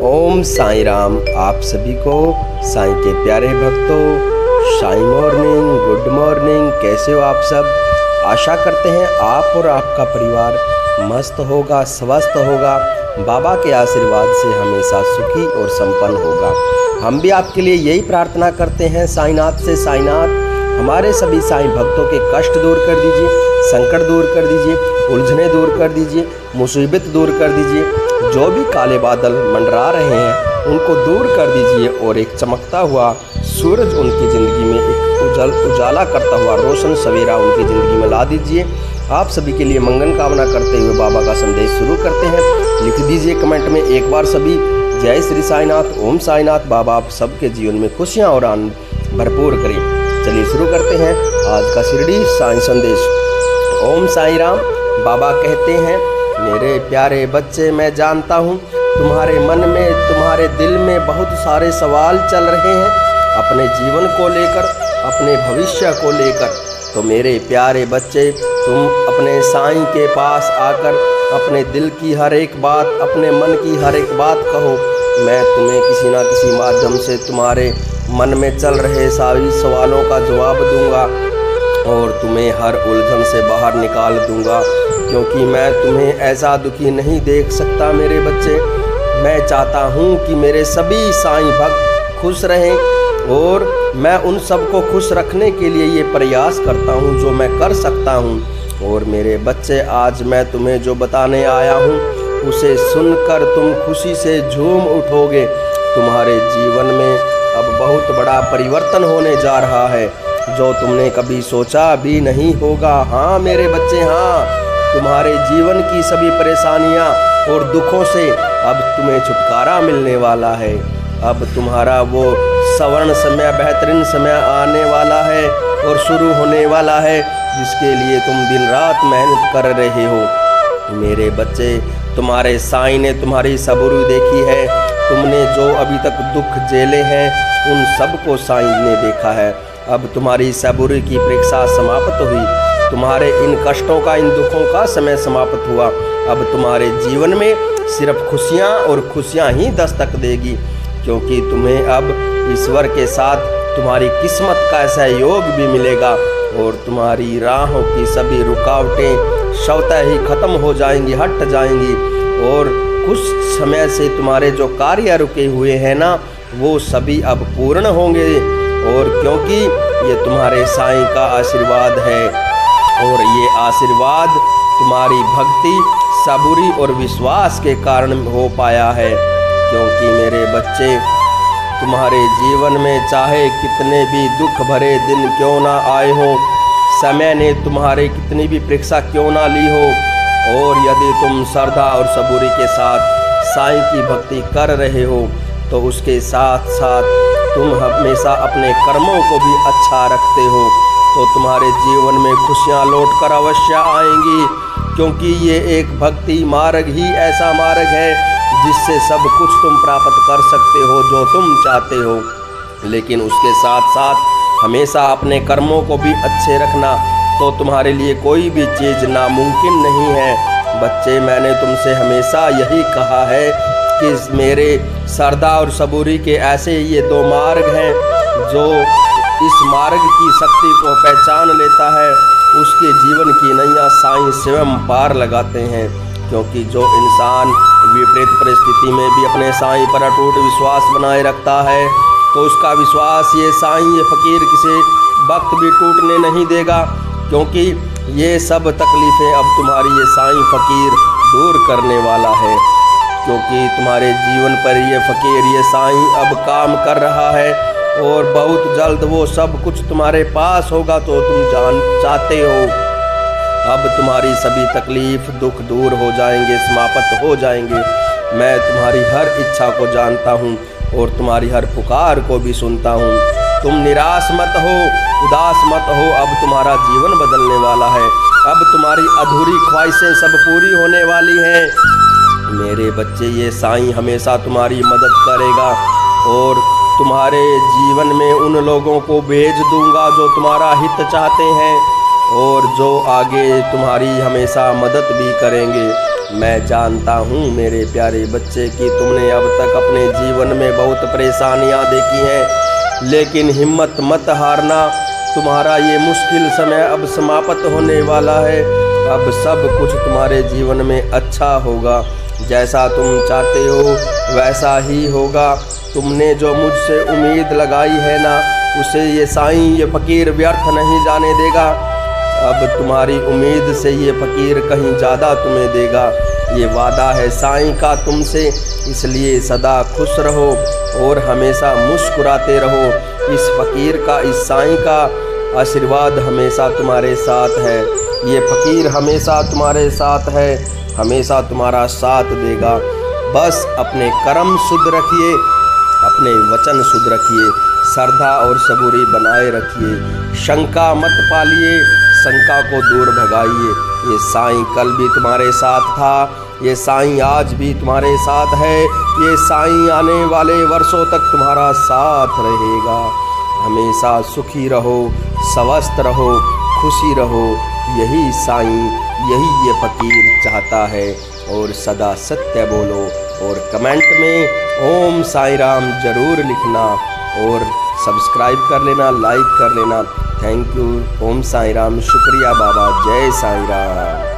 ओम साईं राम। आप सभी को साईं के प्यारे भक्तों, साईं मॉर्निंग, गुड मॉर्निंग। कैसे हो आप सब? आशा करते हैं आप और आपका परिवार मस्त होगा, स्वस्थ होगा, बाबा के आशीर्वाद से हमेशा सुखी और संपन्न होगा। हम भी आपके लिए यही प्रार्थना करते हैं साईंनाथ से। साईंनाथ हमारे सभी साईं भक्तों के कष्ट दूर कर दीजिए, संकट दूर कर दीजिए, उलझने दूर कर दीजिए, मुसीबत दूर कर दीजिए। जो भी काले बादल मंडरा रहे हैं उनको दूर कर दीजिए और एक चमकता हुआ सूरज उनकी ज़िंदगी में एक उजाला करता हुआ रोशन सवेरा उनकी ज़िंदगी में ला दीजिए। आप सभी के लिए मंगल कामना करते हुए बाबा का संदेश शुरू करते हैं। लिख दीजिए कमेंट में एक बार सभी, जय श्री साईंनाथ, ओम साईंनाथ। बाबा आप सबके जीवन में खुशियाँ और आनंद भरपूर करें। चलिए शुरू करते हैं आज का शिरडी साईं संदेश। ओम साईं राम। बाबा कहते हैं, मेरे प्यारे बच्चे, मैं जानता हूँ तुम्हारे मन में, तुम्हारे दिल में बहुत सारे सवाल चल रहे हैं अपने जीवन को लेकर, अपने भविष्य को लेकर। तो मेरे प्यारे बच्चे, तुम अपने साईं के पास आकर अपने दिल की हर एक बात, अपने मन की हर एक बात कहो। मैं तुम्हें किसी ना किसी माध्यम से तुम्हारे मन में चल रहे सारी सवालों का जवाब दूंगा और तुम्हें हर उलझन से बाहर निकाल दूंगा, क्योंकि मैं तुम्हें ऐसा दुखी नहीं देख सकता मेरे बच्चे। मैं चाहता हूँ कि मेरे सभी साईं भक्त खुश रहें और मैं उन सबको खुश रखने के लिए ये प्रयास करता हूँ जो मैं कर सकता हूँ। और मेरे बच्चे, आज मैं तुम्हें जो बताने आया हूँ उसे सुनकर तुम खुशी से झूम उठोगे। तुम्हारे जीवन में अब बहुत बड़ा परिवर्तन होने जा रहा है जो तुमने कभी सोचा भी नहीं होगा। हाँ मेरे बच्चे, हाँ, तुम्हारे जीवन की सभी परेशानियाँ और दुखों से अब तुम्हें छुटकारा मिलने वाला है। अब तुम्हारा वो सवर्ण समय, बेहतरीन समय आने वाला है और शुरू होने वाला है जिसके लिए तुम दिन रात मेहनत कर रहे हो। मेरे बच्चे, तुम्हारे साईं ने तुम्हारी सबूरी देखी है। तुमने जो अभी तक दुख झेले हैं उन सबको साईं ने देखा है। अब तुम्हारी सबूरी की परीक्षा समाप्त हुई। तुम्हारे इन कष्टों का, इन दुखों का समय समाप्त हुआ। अब तुम्हारे जीवन में सिर्फ खुशियाँ और खुशियाँ ही दस्तक देगी, क्योंकि तुम्हें अब ईश्वर के साथ तुम्हारी किस्मत का सहयोग भी मिलेगा और तुम्हारी राहों की सभी रुकावटें स्वतः ही खत्म हो जाएंगी, हट जाएंगी। और कुछ समय से तुम्हारे जो कार्य रुके हुए हैं ना, वो सभी अब पूर्ण होंगे। और क्योंकि ये तुम्हारे साईं का आशीर्वाद है और ये आशीर्वाद तुम्हारी भक्ति, सबूरी और विश्वास के कारण हो पाया है। क्योंकि मेरे बच्चे, तुम्हारे जीवन में चाहे कितने भी दुख भरे दिन क्यों ना आए हो, समय ने तुम्हारे कितनी भी परीक्षा क्यों ना ली हो, और यदि तुम श्रद्धा और सबूरी के साथ साईं की भक्ति कर रहे हो तो उसके साथ साथ तुम हमेशा अपने कर्मों को भी अच्छा रखते हो, तो तुम्हारे जीवन में खुशियाँ लौट कर अवश्य आएंगी। क्योंकि ये एक भक्ति मार्ग ही ऐसा मार्ग है जिससे सब कुछ तुम प्राप्त कर सकते हो जो तुम चाहते हो। लेकिन उसके साथ साथ हमेशा अपने कर्मों को भी अच्छे रखना, तो तुम्हारे लिए कोई भी चीज़ नामुमकिन नहीं है। बच्चे, मैंने तुमसे हमेशा यही कहा है कि मेरे श्रद्धा और सबूरी के ऐसे ये दो मार्ग हैं, जो इस मार्ग की शक्ति को पहचान लेता है उसके जीवन की नैया साईं स्वयं पार लगाते हैं। क्योंकि जो इंसान विपरीत परिस्थिति में भी अपने साईं पर अटूट विश्वास बनाए रखता है तो उसका विश्वास ये साईं, ये फकीर किसी वक्त भी टूटने नहीं देगा। क्योंकि ये सब तकलीफ़ें अब तुम्हारी ये साईं फकीर दूर करने वाला है। क्योंकि तुम्हारे जीवन पर ये फकीर, ये साईं अब काम कर रहा है और बहुत जल्द वो सब कुछ तुम्हारे पास होगा तो तुम चाहते हो। अब तुम्हारी सभी तकलीफ़, दुख दूर हो जाएंगे, समाप्त हो जाएंगे। मैं तुम्हारी हर इच्छा को जानता हूँ और तुम्हारी हर पुकार को भी सुनता हूँ। तुम निराश मत हो, उदास मत हो। अब तुम्हारा जीवन बदलने वाला है। अब तुम्हारी अधूरी ख्वाहिशें सब पूरी होने वाली हैं। मेरे बच्चे, ये साईं हमेशा तुम्हारी मदद करेगा और तुम्हारे जीवन में उन लोगों को भेज दूंगा जो तुम्हारा हित चाहते हैं और जो आगे तुम्हारी हमेशा मदद भी करेंगे। मैं जानता हूँ मेरे प्यारे बच्चे कि तुमने अब तक अपने जीवन में बहुत परेशानियाँ देखी हैं, लेकिन हिम्मत मत हारना। तुम्हारा ये मुश्किल समय अब समाप्त होने वाला है। अब सब कुछ तुम्हारे जीवन में अच्छा होगा। जैसा तुम चाहते हो वैसा ही होगा। तुमने जो मुझसे उम्मीद लगाई है ना, उसे ये साईं ये फ़कीर व्यर्थ नहीं जाने देगा। अब तुम्हारी उम्मीद से ये फ़कीर कहीं ज़्यादा तुम्हें देगा। ये वादा है साईं का तुमसे, इसलिए सदा खुश रहो और हमेशा मुस्कुराते रहो। इस फ़कीर का, इस साईं का आशीर्वाद हमेशा तुम्हारे साथ है। ये फ़कीर हमेशा तुम्हारे साथ है, हमेशा तुम्हारा साथ देगा। बस अपने कर्म शुद्ध रखिए, अपने वचन शुद्ध रखिए, श्रद्धा और सबूरी बनाए रखिए। शंका मत पालिए, शंका को दूर भगाइए। ये साईं कल भी तुम्हारे साथ था, ये साईं आज भी तुम्हारे साथ है, ये साईं आने वाले वर्षों तक तुम्हारा साथ रहेगा। हमेशा सुखी रहो, स्वस्थ रहो, खुशी रहो। यही साईं, यही ये फ़कीर चाहता है। और सदा सत्य बोलो और कमेंट में ओम साईं राम ज़रूर लिखना और सब्सक्राइब कर लेना, लाइक कर लेना। Thank you. ओम साईं राम। शुक्रिया बाबा। जय साईं राम।